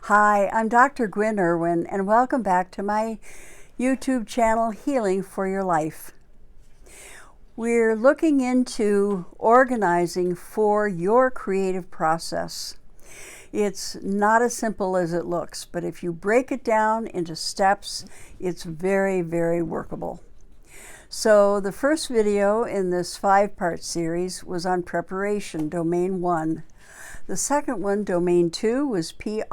Hi, I'm Dr. Gwyn Irwin, and welcome back to my YouTube channel, Healing for Your Life. We're looking into organizing for your creative process. It's not as simple as it looks, but if you break it down into steps, it's very, very workable. So the first video in this 5-part series was on preparation, domain 1. The second one, domain 2, was P-R-A-R-A,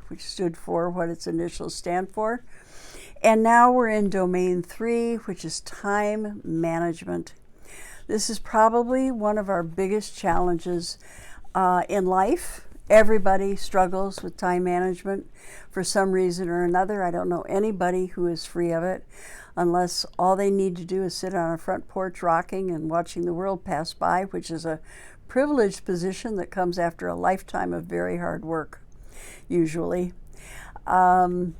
which stood for what its initials stand for. And now we're in domain 3, which is time management. This is probably one of our biggest challenges in life. Everybody struggles with time management for some reason or another. I don't know anybody who is free of it, unless all they need to do is sit on a front porch rocking and watching the world pass by, which is a privileged position that comes after a lifetime of very hard work, usually. But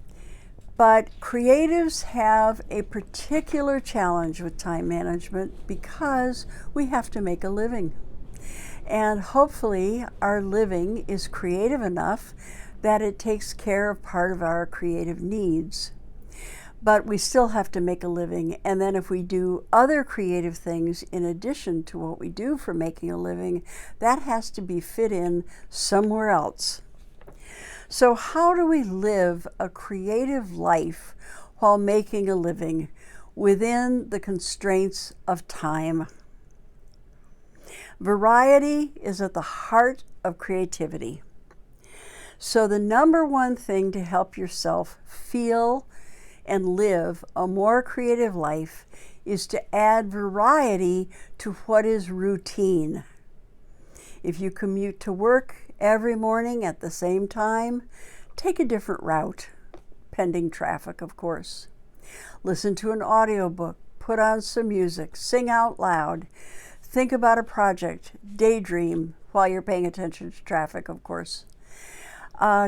creatives have a particular challenge with time management because we have to make a living. And hopefully our living is creative enough that it takes care of part of our creative needs. But we still have to make a living, and then if we do other creative things in addition to what we do for making a living, that has to be fit in somewhere else. So how do we live a creative life while making a living within the constraints of time? Variety is at the heart of creativity. So the number one thing to help yourself feel and live a more creative life is to add variety to what is routine. If you commute to work every morning at the same time, take a different route, pending traffic, of course. Listen to an audiobook, put on some music, sing out loud, think about a project, daydream while you're paying attention to traffic, of course.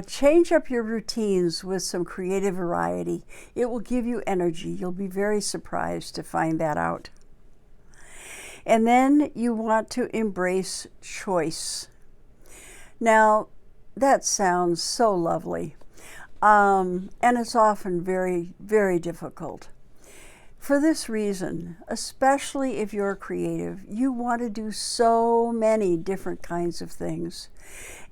Change up your routines with some creative variety. It will give you energy. You'll be very surprised to find that out. And then you want to embrace choice. Now, that sounds so lovely, and it's often very, very difficult. For this reason, especially if you're creative, you want to do so many different kinds of things.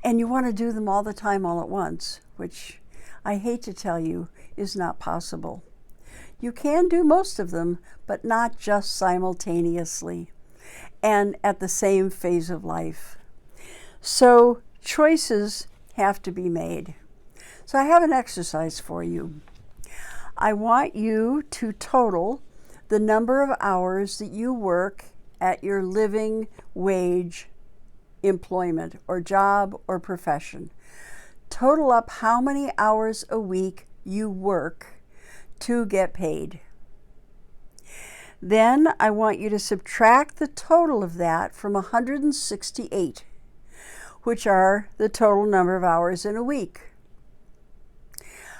And you want to do them all the time, all at once, which I hate to tell you is not possible. You can do most of them, but not just simultaneously and at the same phase of life. So choices have to be made. So I have an exercise for you. I want you to total the number of hours that you work at your living wage employment or job or profession. Total up how many hours a week you work to get paid. Then I want you to subtract the total of that from 168, which are the total number of hours in a week.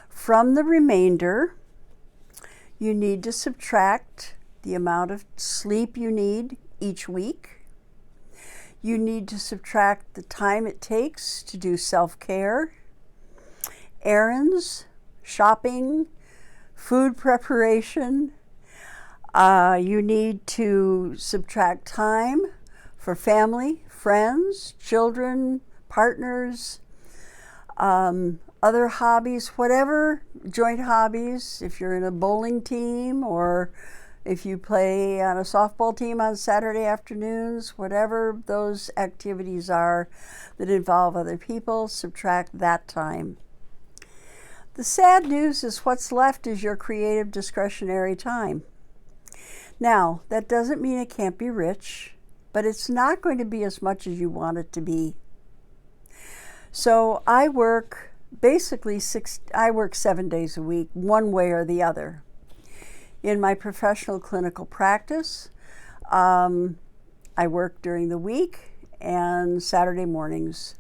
From the remainder, you need to subtract the amount of sleep you need each week. You need to subtract the time it takes to do self-care, errands, shopping, food preparation. You need to subtract time for family, friends, children, partners, other hobbies, whatever, joint hobbies, if you're in a bowling team or if you play on a softball team on Saturday afternoons, whatever those activities are that involve other people, subtract that time. The sad news is what's left is your creative discretionary time. Now, that doesn't mean it can't be rich, but it's not going to be as much as you want it to be. So I work basically 7 days a week, one way or the other. In my professional clinical practice, I work during the week and Saturday mornings.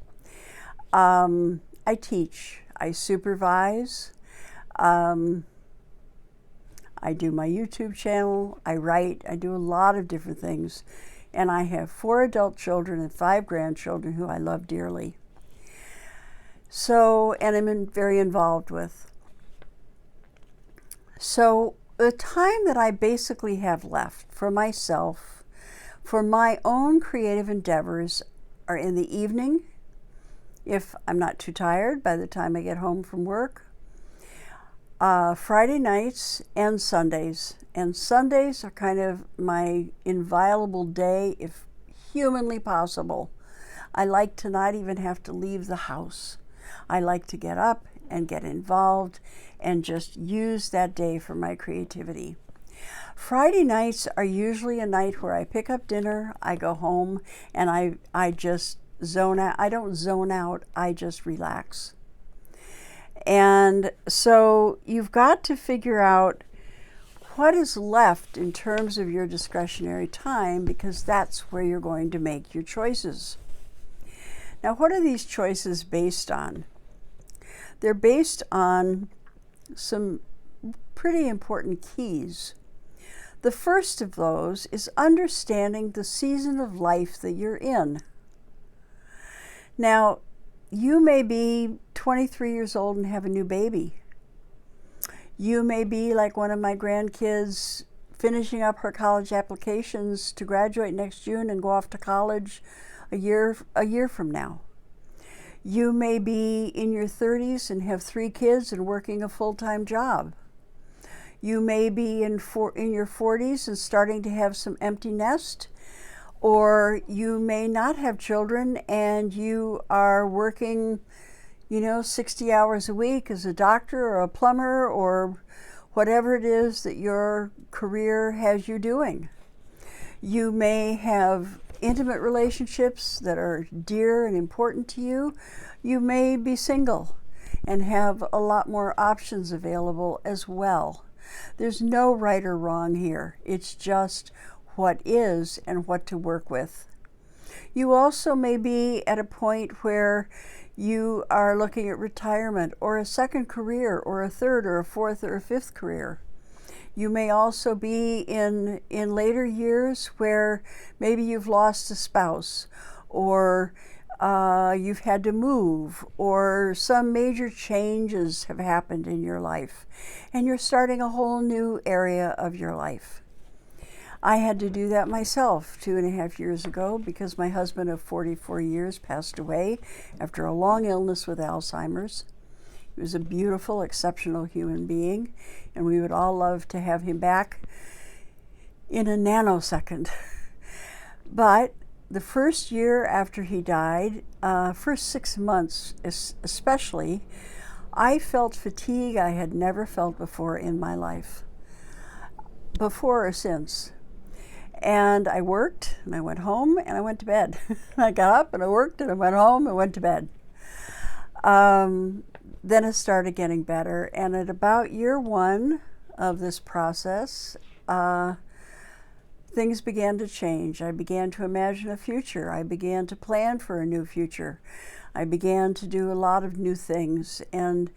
I teach, I supervise, I do my YouTube channel, I write, I do a lot of different things. And I have 4 adult children and 5 grandchildren who I love dearly. So, and I'm very involved with. So the time that I basically have left for myself, for my own creative endeavors, are in the evening, if I'm not too tired by the time I get home from work, Friday nights and Sundays. And Sundays are kind of my inviolable day, if humanly possible. I like to not even have to leave the house. I like to get up and get involved and just use that day for my creativity. Friday nights are usually a night where I pick up dinner, I go home, and I just zone out. I don't zone out, I just relax. And so you've got to figure out what is left in terms of your discretionary time, because that's where you're going to make your choices. Now, what are these choices based on? They're based on some pretty important keys. The first of those is understanding the season of life that you're in. Now, you may be 23 years old and have a new baby. You may be like one of my grandkids, finishing up her college applications to graduate next June and go off to college a year from now. You may be in your 30s and have 3 kids and working a full-time job. You may be in your 40s and starting to have some empty nest, or you may not have children and you are working 60 hours a week as a doctor or a plumber or whatever it is that your career has you doing. You may have intimate relationships that are dear and important to you. You may be single and have a lot more options available as well. There's no right or wrong here. It's just what is and what to work with. You also may be at a point where you are looking at retirement or a second career or a third or a fourth or a fifth career. You may also be in later years where maybe you've lost a spouse, or you've had to move, or some major changes have happened in your life, and you're starting a whole new area of your life. I had to do that myself 2.5 years ago because my husband of 44 years passed away after a long illness with Alzheimer's. He was a beautiful, exceptional human being, and we would all love to have him back in a nanosecond. But the first year after he died, first 6 months especially, I felt fatigue I had never felt before in my life, before or since. And I worked, and I went home, and I went to bed. I got up, and I worked, and I went home, and went to bed. Then it started getting better, and at about year 1 of this process, things began to change. I began to imagine a future. I began to plan for a new future. I began to do a lot of new things, and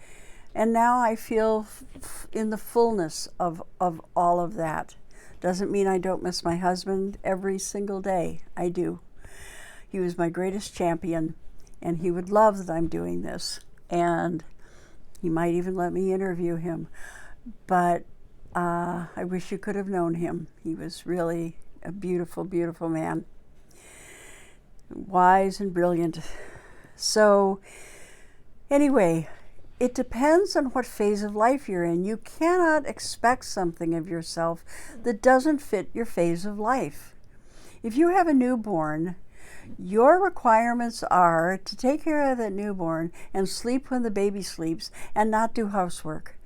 now I feel in the fullness of all of that. Doesn't mean I don't miss my husband every single day. I do. He was my greatest champion, and he would love that I'm doing this, and he might even let me interview him. But I wish you could have known him. He was really a beautiful, beautiful man. Wise and brilliant. So anyway, it depends on what phase of life you're in. You cannot expect something of yourself that doesn't fit your phase of life. If you have a newborn, your requirements are to take care of that newborn and sleep when the baby sleeps and not do housework,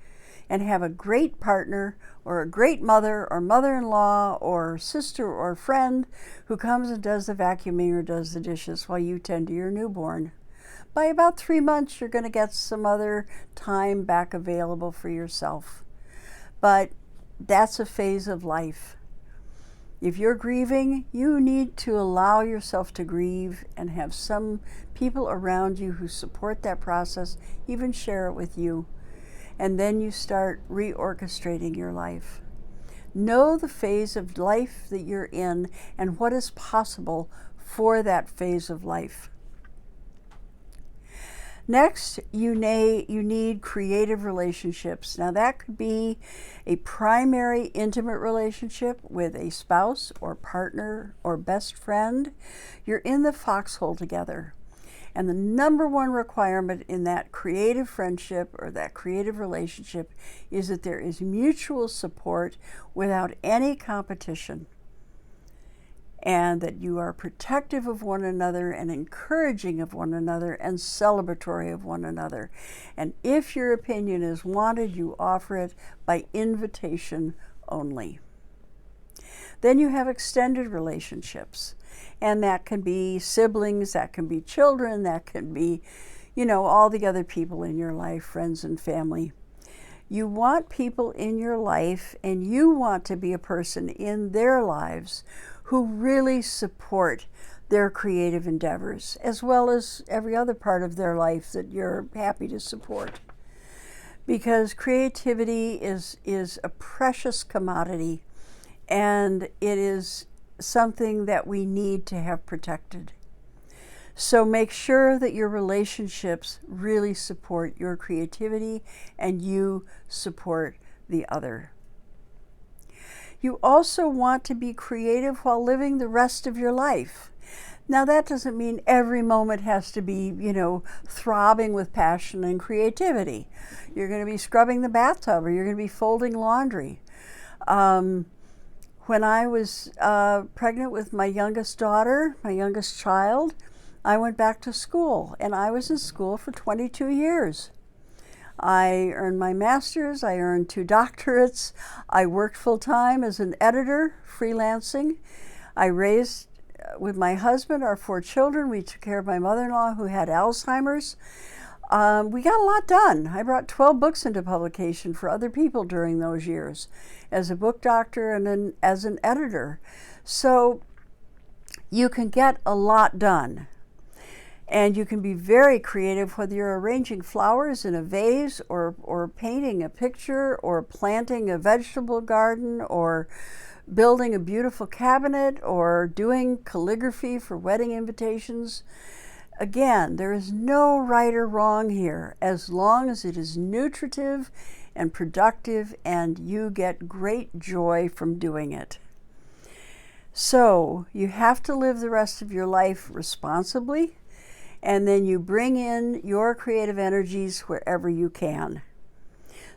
and have a great partner or a great mother or mother-in-law or sister or friend who comes and does the vacuuming or does the dishes while you tend to your newborn. By about 3 months, you're going to get some other time back available for yourself. But that's a phase of life. If you're grieving, you need to allow yourself to grieve and have some people around you who support that process, even share it with you. And then you start reorchestrating your life. Know the phase of life that you're in and what is possible for that phase of life. Next, you need creative relationships. Now, that could be a primary intimate relationship with a spouse or partner or best friend. You're in the foxhole together. And the number one requirement in that creative friendship or that creative relationship is that there is mutual support without any competition, and that you are protective of one another and encouraging of one another and celebratory of one another. And if your opinion is wanted, you offer it by invitation only. Then you have extended relationships, and that can be siblings, that can be children, that can be, all the other people in your life, friends and family. You want people in your life, and you want to be a person in their lives who really support their creative endeavors, as well as every other part of their life that you're happy to support. Because creativity is a precious commodity, and it is something that we need to have protected. So make sure that your relationships really support your creativity and you support the other. You also want to be creative while living the rest of your life. Now, that doesn't mean every moment has to be, throbbing with passion and creativity. You're going to be scrubbing the bathtub, or you're going to be folding laundry. When I was pregnant with my youngest daughter, my youngest child, I went back to school, and I was in school for 22 years. I earned my master's, I earned 2 doctorates, I worked full-time as an editor, freelancing. I raised, with my husband, our 4 children. We took care of my mother-in-law who had Alzheimer's. We got a lot done. I brought 12 books into publication for other people during those years as a book doctor and then as an editor. So you can get a lot done. And you can be very creative, whether you're arranging flowers in a vase or painting a picture or planting a vegetable garden or building a beautiful cabinet or doing calligraphy for wedding invitations. Again, there is no right or wrong here, as long as it is nutritive and productive and you get great joy from doing it. So you have to live the rest of your life responsibly, and then you bring in your creative energies wherever you can.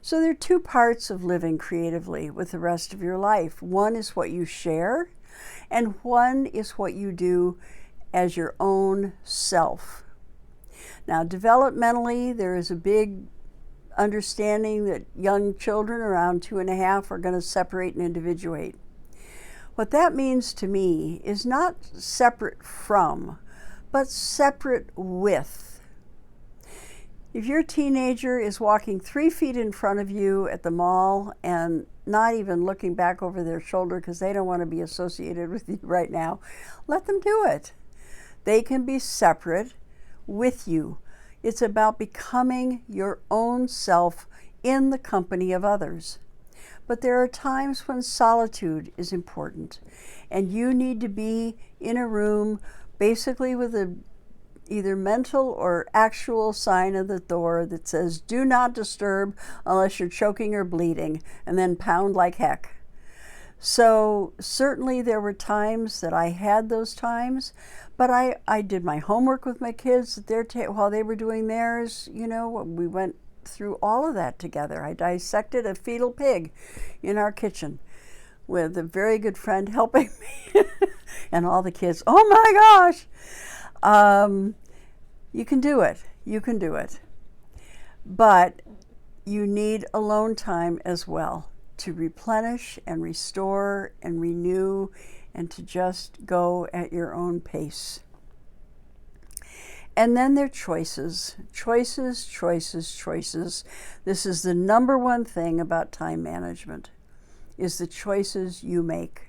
So there are 2 parts of living creatively with the rest of your life. One is what you share, and one is what you do as your own self. Now, developmentally, there is a big understanding that young children around 2.5 are going to separate and individuate. What that means to me is not separate from, but separate with. If your teenager is walking 3 feet in front of you at the mall and not even looking back over their shoulder because they don't want to be associated with you right now, let them do it. They can be separate with you. It's about becoming your own self in the company of others. But there are times when solitude is important, and you need to be in a room basically with a either mental or actual sign at the door that says, "Do not disturb unless you're choking or bleeding," and then pound like heck. So certainly there were times that I had those times, but I did my homework with my kids while they were doing theirs. We went through all of that together. I dissected a fetal pig in our kitchen with a very good friend helping me. And all the kids, "Oh my gosh!" You can do it. You can do it. But you need alone time as well to replenish and restore and renew and to just go at your own pace. And then there are choices. Choices, choices, choices. This is the number one thing about time management, is the choices you make.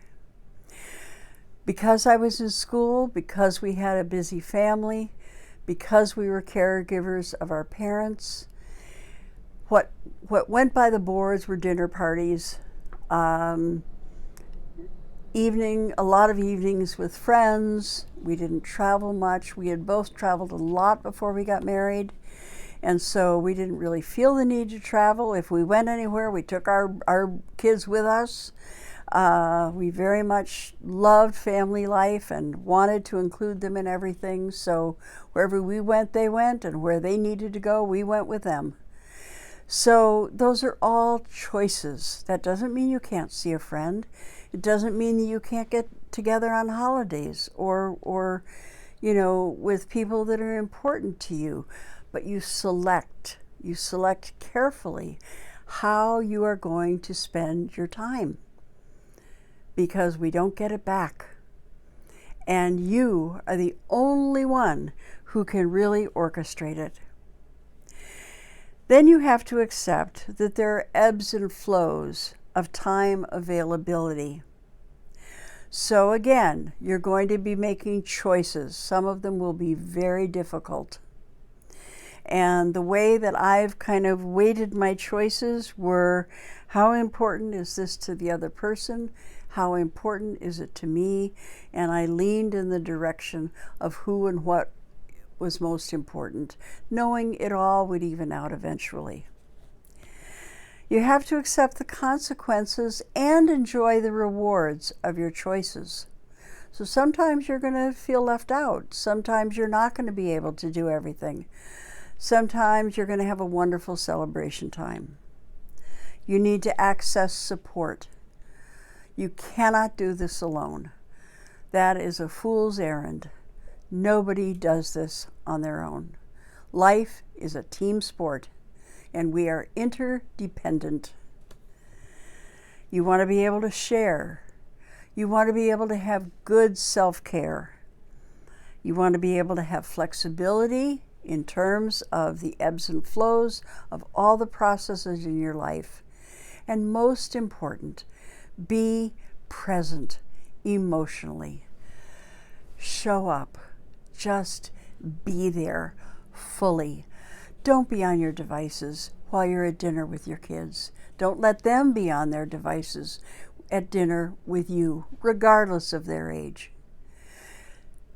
Because I was in school, because we had a busy family, because we were caregivers of our parents, what went by the boards were dinner parties, a lot of evenings with friends. We didn't travel much. We had both traveled a lot before we got married. And so we didn't really feel the need to travel. If we went anywhere, we took our kids with us. We very much loved family life and wanted to include them in everything. So wherever we went, they went, and where they needed to go, we went with them. So those are all choices. That doesn't mean you can't see a friend. It doesn't mean that you can't get together on holidays or with people that are important to you. But you select carefully how you are going to spend your time, because we don't get it back. And you are the only one who can really orchestrate it. Then you have to accept that there are ebbs and flows of time availability. So again, you're going to be making choices. Some of them will be very difficult. And the way that I've kind of weighted my choices were, how important is this to the other person? How important is it to me? And I leaned in the direction of who and what was most important, knowing it all would even out eventually. You have to accept the consequences and enjoy the rewards of your choices. So sometimes you're going to feel left out. Sometimes you're not going to be able to do everything. Sometimes you're going to have a wonderful celebration time. You need to access support. You cannot do this alone. That is a fool's errand. Nobody does this on their own. Life is a team sport, and we are interdependent. You want to be able to share. You want to be able to have good self-care. You want to be able to have flexibility in terms of the ebbs and flows of all the processes in your life. And most important, be present emotionally. Show up. Just be there fully. Don't be on your devices while you're at dinner with your kids. Don't let them be on their devices at dinner with you, regardless of their age.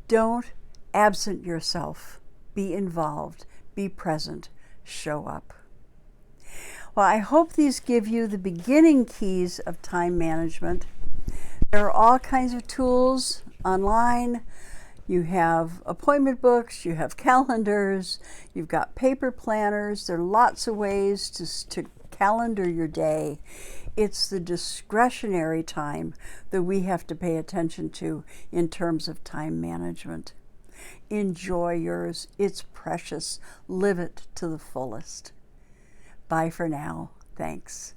Don't absent yourself. Be involved. Be present. Show up. Well, I hope these give you the beginning keys of time management. There are all kinds of tools online. You have appointment books, you have calendars, you've got paper planners. There are lots of ways to calendar your day. It's the discretionary time that we have to pay attention to in terms of time management. Enjoy yours. It's precious. Live it to the fullest. Bye for now. Thanks.